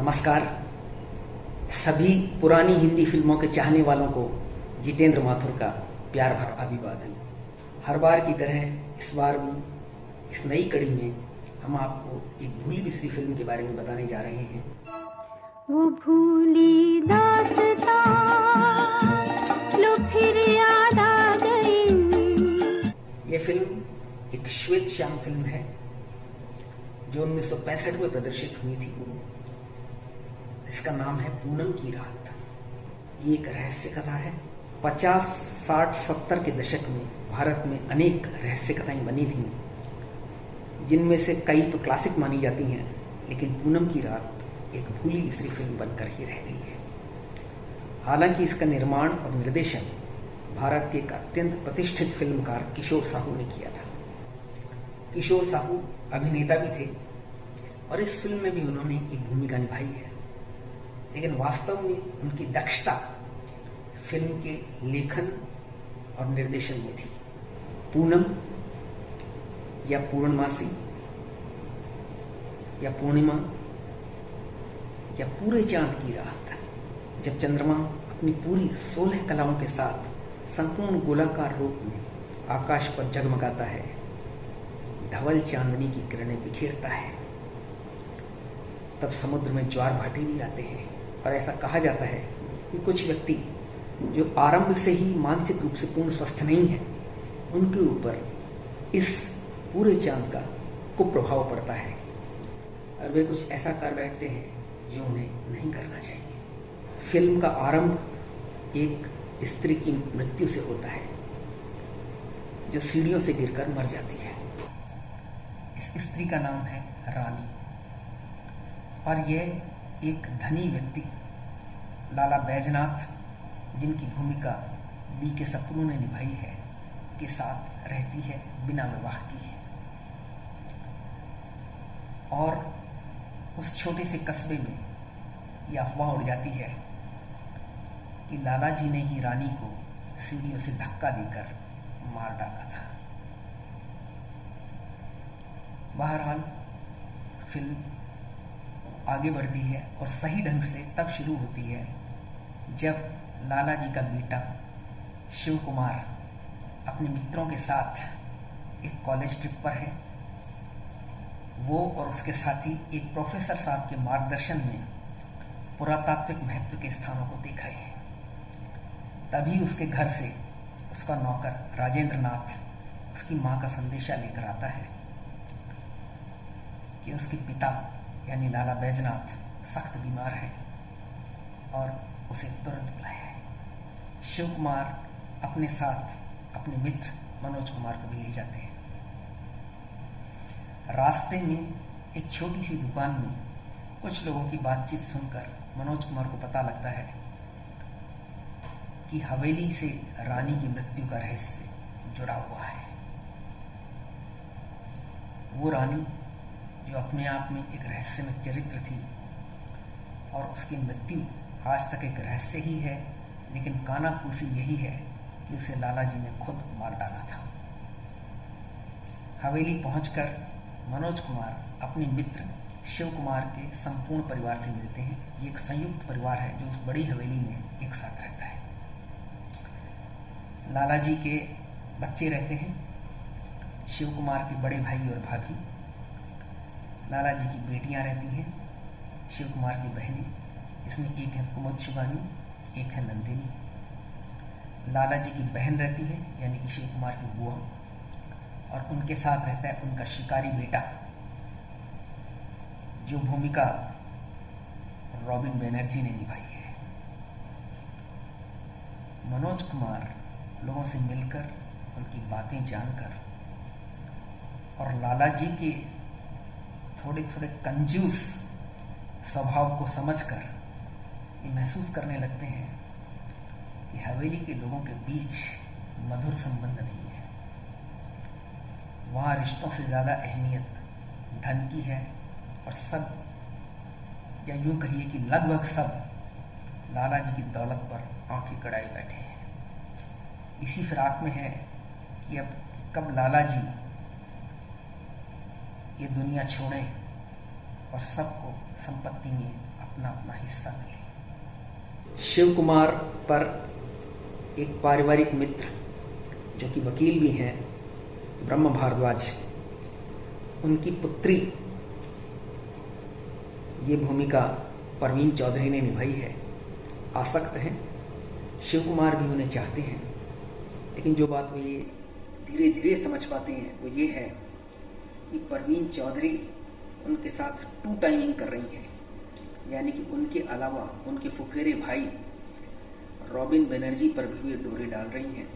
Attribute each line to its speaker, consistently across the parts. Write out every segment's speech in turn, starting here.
Speaker 1: नमस्कार। सभी पुरानी हिंदी फिल्मों के चाहने वालों को जितेंद्र माथुर का प्यार भरा अभिवादन। हर बार की तरह इस बार भी इस नई कड़ी में हम आपको एक भूली बिसरी फिल्म के बारे में बताने जा रहे हैं।
Speaker 2: वो भूली दास्तां लो फिर याद आ गई।
Speaker 1: यह फिल्म एक श्वेत श्याम फिल्म है जो 1965 में प्रदर्शित हुई थी। इसका नाम है पूनम की रात। ये एक रहस्य कथा है। 50, 60, 70 के दशक में भारत में अनेक रहस्य कथाएं बनी थीं, जिनमें से कई तो क्लासिक मानी जाती हैं, लेकिन पूनम की रात एक भूली बिसरी फिल्म बनकर ही रह गई है। हालांकि इसका निर्माण और निर्देशन भारत के एक अत्यंत प्रतिष्ठित फिल्मकार किशोर साहू ने किया था। किशोर साहू अभिनेता भी थे और इस फिल्म में भी उन्होंने एक भूमिका निभाई है, लेकिन वास्तव में उनकी दक्षता फिल्म के लेखन और निर्देशन में थी। पूनम या पूर्णमासी या पूर्णिमा या पूरे चांद की रात, जब चंद्रमा अपनी पूरी 16 कलाओं के साथ संपूर्ण गोलाकार रूप में आकाश पर जगमगाता है, धवल चांदनी की किरणें बिखेरता है, तब समुद्र में ज्वार भाटे भी आते हैं। और ऐसा कहा जाता है कि कुछ व्यक्ति जो आरंभ से ही मानसिक रूप से पूर्ण स्वस्थ नहीं है, उनके ऊपर इस पूरे चांद का कुप्रभाव पड़ता है और वे कुछ ऐसा कर बैठते हैं जो उन्हें नहीं करना चाहिए। फिल्म का आरंभ एक स्त्री की मृत्यु से होता है जो सीढ़ियों से गिरकर मर जाती है। इस स्त्री का नाम है रानी और यह एक धनी व्यक्ति लाला बैजनाथ, जिनकी भूमिका बी के सप्रू ने निभाई है, के साथ रहती है बिना विवाह की है। और उस छोटे से कस्बे में यह अफवाह उड़ जाती है कि लाला जी ने ही रानी को सीढ़ियों से धक्का देकर मार डाला था। बहरहाल फिल्म आगे बढ़ती है और सही ढंग से तब शुरू होती है जब लाला जी का बेटा शिव कुमार अपने मित्रों के साथ एक कॉलेज ट्रिप पर है। वो और उसके साथी एक प्रोफेसर साहब के मार्गदर्शन में पुरातात्विक महत्व के स्थानों को देख रहे हैं। तभी उसके घर से उसका नौकर राजेंद्र नाथ उसकी माँ का संदेशा लेकर आता है कि उसके पिता यानी लाला बैजनाथ सख्त बीमार है और उसे तुरंत बुलाया है। शिव कुमार अपने साथ अपने मित्र मनोज कुमार को भी ले जाते हैं। रास्ते में एक छोटी सी दुकान में कुछ लोगों की बातचीत सुनकर मनोज कुमार को पता लगता है कि हवेली से रानी की मृत्यु का रहस्य जुड़ा हुआ है। वो रानी जो अपने आप में एक रहस्यमय चरित्र थी और उसकी मृत्यु आज तक एक रहस्य ही है, लेकिन कानाफूसी यही है कि उसे लाला जी ने खुद मार डाला था। हवेली पहुंचकर मनोज कुमार अपने मित्र शिव कुमार के संपूर्ण परिवार से मिलते हैं। ये एक संयुक्त परिवार है जो उस बड़ी हवेली में एक साथ रहता है। लाला जी के बच्चे रहते हैं, शिव कुमार के बड़े भाई और भाभी। लाला जी की बेटियां रहती हैं, शिव कुमार की बहनें, इसमें एक है कुमुद शुभानी, एक है नंदिनी। लाला जी की बहन रहती है यानी कि शिव कुमार की बुआ, और उनके साथ रहता है उनका शिकारी बेटा, जो भूमिका रॉबिन बनर्जी ने निभाई है। मनोज कुमार लोगों से मिलकर उनकी बातें जानकर और लाला जी के थोड़े थोड़े कंजूस स्वभाव को समझकर ये महसूस करने लगते हैं कि हवेली के लोगों के बीच मधुर संबंध नहीं है। वहाँ रिश्तों से ज़्यादा अहमियत धन की है और सब, या यूँ कहिए कि लगभग सब, लाला जी की दौलत पर आंखें गड़ाए बैठे हैं। इसी फिराक में है कि अब कब लाला जी ये दुनिया छोड़ें और सबको संपत्ति में अपना अपना हिस्सा मिले। शिव कुमार पर एक पारिवारिक मित्र जो कि वकील भी हैं, ब्रह्म भारद्वाज, उनकी पुत्री ये भूमिका परवीन चौधरी ने निभाई है। आसक्त हैं, शिव कुमार भी उन्हें चाहते हैं, लेकिन जो बात वो ये धीरे धीरे समझ पाते हैं वो ये है कि परवीन चौधरी उनके साथ टू टाइमिंग कर रही है, यानी कि उनके अलावा उनके फुफेरे भाई रॉबिन बनर्जी पर भी वे डोरे डाल रही हैं,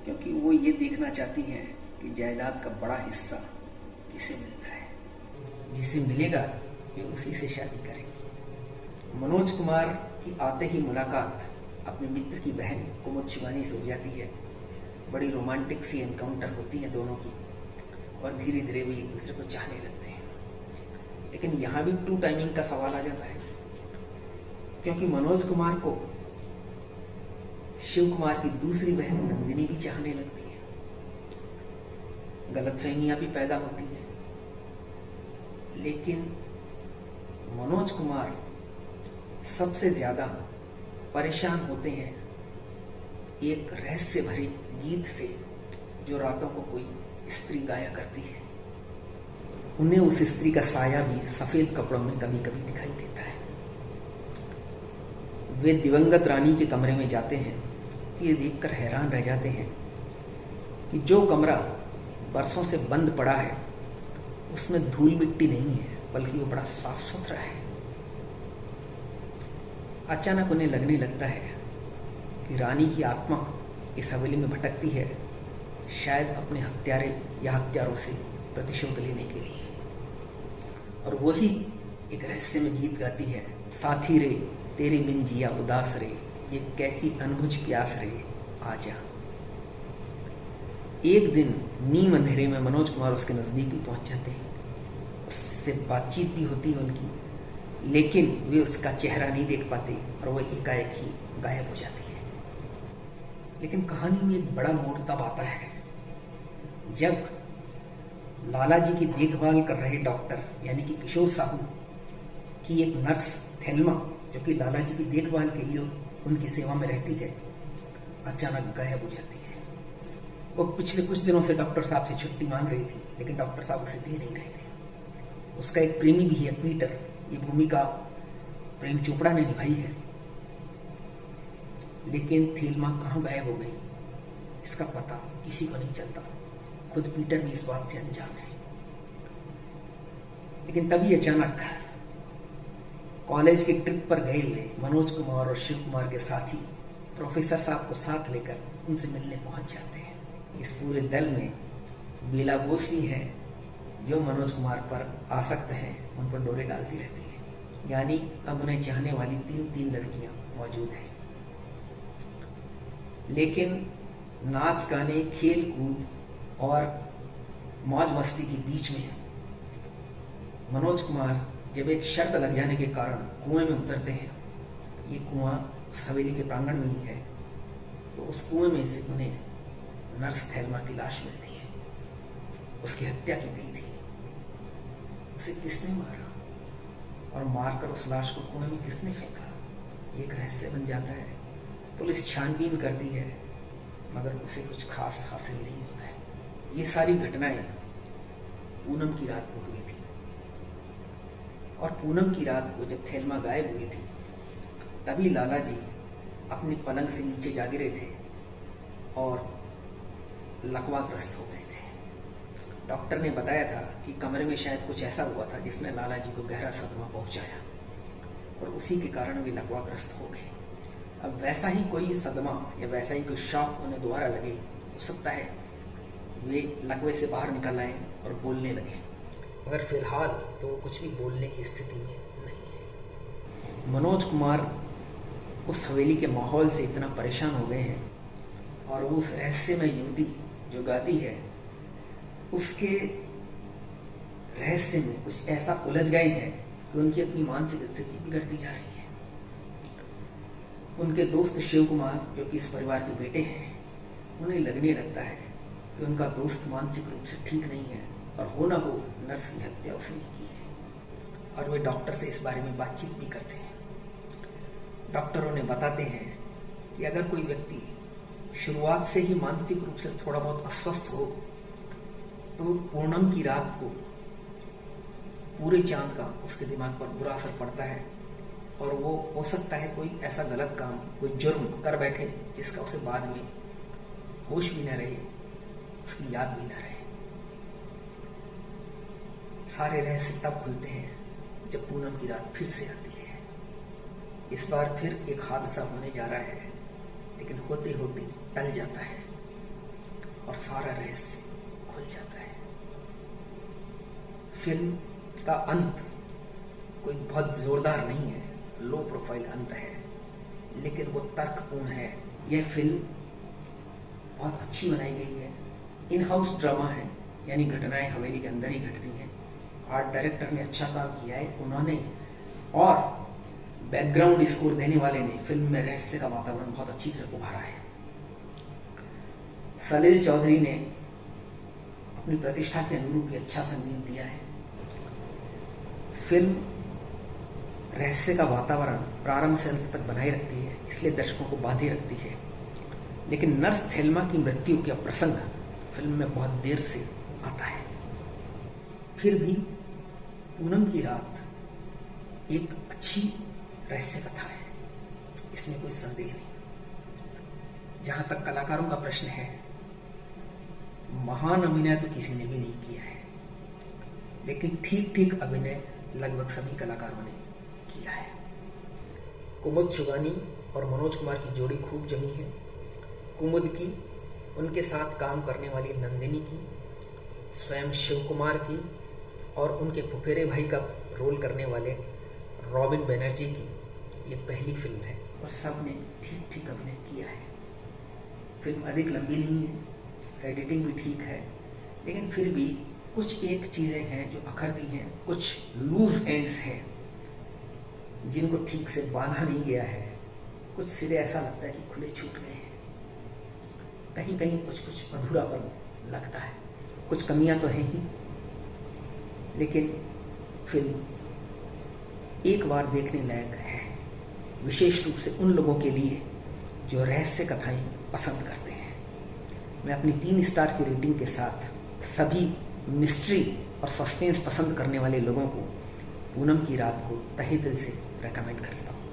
Speaker 1: क्योंकि वो ये देखना चाहती हैं कि जायदाद का बड़ा हिस्सा किसे मिलता है। जिसे मिलेगा वे उसी से शादी करेंगी। मनोज कुमार की आते ही मुलाकात अपने मित्र की बहन कुमुद शिवानी से हो जाती है। बड़ी रोमांटिक सी एनकाउंटर होती है दोनों की, और धीरे धीरे वे एक दूसरे को चाहने लगते हैं। लेकिन यहाँ भी टू टाइमिंग का सवाल आ जाता है, क्योंकि मनोज कुमार को शिव कुमार की दूसरी बहन नंदिनी भी चाहने लगती है। गलतफहमियां भी पैदा होती हैं, लेकिन मनोज कुमार सबसे ज्यादा परेशान होते हैं एक रहस्य भरे गीत से जो रातों को कोई स्त्री गाया करती है। उन्हें उस स्त्री का साया भी सफेद कपड़ों में कभी कभी दिखाई देता है। वे दिवंगत रानी के कमरे में जाते हैं। ये देखकर हैरान रह जाते हैं कि जो कमरा बरसों से बंद पड़ा है उसमें धूल मिट्टी नहीं है, बल्कि वो बड़ा साफ सुथरा है। अचानक उन्हें लगने लगता है कि रानी की आत्मा इस हवेली में भटकती है, शायद अपने हत्यारे या हत्यारों से प्रतिशोध लेने के लिए। और वही एक रहस्य में गीत गाती है, साथी रे तेरे बिन जिया उदास रे, ये कैसी अनबुझ प्यास रे आजा। एक दिन नीम अंधेरे में मनोज कुमार उसके नजदीक भी पहुंच जाते हैं। उससे बातचीत भी होती है उनकी, लेकिन वे उसका चेहरा नहीं देख पाते और वह एकाएक ही गायब हो जाती है। लेकिन कहानी में एक बड़ा मोड़ तब आता है जब लाला जी की देखभाल कर रहे डॉक्टर यानी कि किशोर साहू की एक नर्स थेल्मा, जो कि लाला जी की देखभाल के लिए उनकी सेवा में रहती है, अचानक गायब हो जाती है। वो पिछले कुछ दिनों से डॉक्टर साहब से छुट्टी मांग रही थी, लेकिन डॉक्टर साहब उसे दे नहीं रहे थे। उसका एक प्रेमी भी है, पीटर। ये भूमिका प्रेम चोपड़ा ने निभाई है। लेकिन थेल्मा कहाँ गायब हो गई, इसका पता किसी को नहीं चलता। खुद पीटर भी इस बात से अनजान है। लेकिन तभी अचानक कॉलेज की ट्रिप पर गए हुए मनोज कुमार और शिव कुमार के साथी प्रोफेसर साहब को साथ लेकर उनसे मिलने पहुंच जाते हैं। इस पूरे दल में बेला बोस भी है, जो मनोज कुमार पर आसक्त हैं, उन पर डोरे डालती रहती है। यानी अब उन्हें चाहने वाली तीन लड़कियां मौजूद हैं। लेकिन नाच गाने, खेल कूद और मौज मस्ती के बीच में मनोज कुमार जब एक शर्त लग जाने के कारण कुएं में उतरते हैं। ये कुआं उस हवेली के प्रांगण में ही है। तो उस कुएं में से उन्हें नर्स थेल्मा की लाश मिलती है। उसकी हत्या की गई थी। उसे किसने मारा और मारकर उस लाश को कुएं में किसने फेंका, एक रहस्य बन जाता है। पुलिस छानबीन करती है, मगर उसे कुछ खास हासिल नहीं होता है। ये सारी घटनाएं पूनम की रात को हुई थी, और पूनम की रात को जब थेल्मा गायब हुई थी, तभी लाला जी अपने पलंग से नीचे जा गिरे थे और लकवाग्रस्त हो गए थे। डॉक्टर ने बताया था कि कमरे में शायद कुछ ऐसा हुआ था जिसने लाला जी को गहरा सदमा पहुंचाया, और उसी के कारण वे लकवाग्रस्त हो गए। अब वैसा ही कोई सदमा या वैसा ही कोई शॉक उन्हें दोबारा लगे, हो सकता है वे लकवे से बाहर निकल आए और बोलने लगे, मगर फिलहाल तो कुछ भी बोलने की स्थिति में नहीं है। मनोज कुमार उस हवेली के माहौल से इतना परेशान हो गए हैं, और उस रहस्यमय युवती जो गाती है उसके रहस्य में कुछ ऐसा उलझ गए हैं कि उनकी अपनी मानसिक स्थिति बिगड़ती जा रही है। उनके दोस्त शिव कुमार, जो कि इस परिवार के बेटे हैं, उन्हें लगने लगता है कि उनका दोस्त मानसिक रूप से ठीक नहीं है, और हो ना हो नर्स की हत्या उसने की है। और वे डॉक्टर से इस बारे में बातचीत भी करते हैं। डॉक्टर उन्हें बताते हैं कि अगर कोई व्यक्ति शुरुआत से ही मानसिक रूप से थोड़ा बहुत अस्वस्थ हो तो पूनम की रात को पूरे चांद का उसके दिमाग पर बुरा असर पड़ता है और वो हो सकता है कोई ऐसा गलत काम, कोई जुर्म कर बैठे जिसका उसे बाद में होश भी न रहे, उसकी याद भी न रहे। सारे रहस्य तब खुलते हैं जब पूनम की रात फिर से आती है। इस बार फिर एक हादसा होने जा रहा है, लेकिन होते होते टल जाता है और सारा रहस्य खुल जाता है। फिल्म का अंत कोई बहुत जोरदार नहीं है, लो प्रोफाइल अंत है, लेकिन वो तर्कपूर्ण है। यह फिल्म बहुत अच्छी बनाई गई है, इन हाउस ड्रामा है, यानी घटनाएं हवेली के अंदर ही घटती हैं। आर्ट डायरेक्टर ने अच्छा काम किया है उन्होंने, और बैकग्राउंड स्कोर देने वाले ने फिल्म में रहस्य का वातावरण बहुत अच्छी तरह उभारा है। सलील चौधरी ने अपनी प्रतिष्ठा के अनुरूप अच्छा संगीत दिया है। फिल्म रहस्य का वातावरण प्रारंभ से अंत तक बनाए रखती है, इसलिए दर्शकों को बांधे रखती है। लेकिन नर्स थेल्मा की मृत्यु का प्रसंग फिल्म में बहुत देर से आता है। फिर भी पूनम की रात एक अच्छी रहस्य कथा है, इसमें कोई संदेह नहीं। जहां तक कलाकारों का प्रश्न है, महान अभिनय तो किसी ने भी नहीं किया है, लेकिन ठीक ठीक अभिनय लगभग सभी कलाकारों ने किया है। कुमुद शुगानी और मनोज कुमार की जोड़ी खूब जमी है। कुमुद की, उनके साथ काम करने वाली नंदिनी की, स्वयं शिव कुमार की और उनके फुफेरे भाई का रोल करने वाले रॉबिन बनर्जी की ये पहली फिल्म है और सब ने ठीक ठीक अभिनय किया है। फिल्म अधिक लंबी नहीं है, एडिटिंग भी ठीक है, लेकिन फिर भी कुछ एक चीजें हैं जो अखरती हैं, कुछ लूज एंड्स हैं जिनको ठीक से बांधा नहीं गया है। कुछ सिरे ऐसा लगता है कि खुले छूट गए हैं, कहीं कहीं कुछ कुछ अधूरापन लगता है। कुछ कमियां तो हैं ही, लेकिन फिल्म एक बार देखने लायक है, विशेष रूप से उन लोगों के लिए जो रहस्य कथाएं पसंद करते हैं। मैं अपनी 3 स्टार की रेटिंग के साथ सभी मिस्ट्री और सस्पेंस पसंद करने वाले लोगों को पूनम की रात को तहे दिल से रेकमेंड करता हूँ।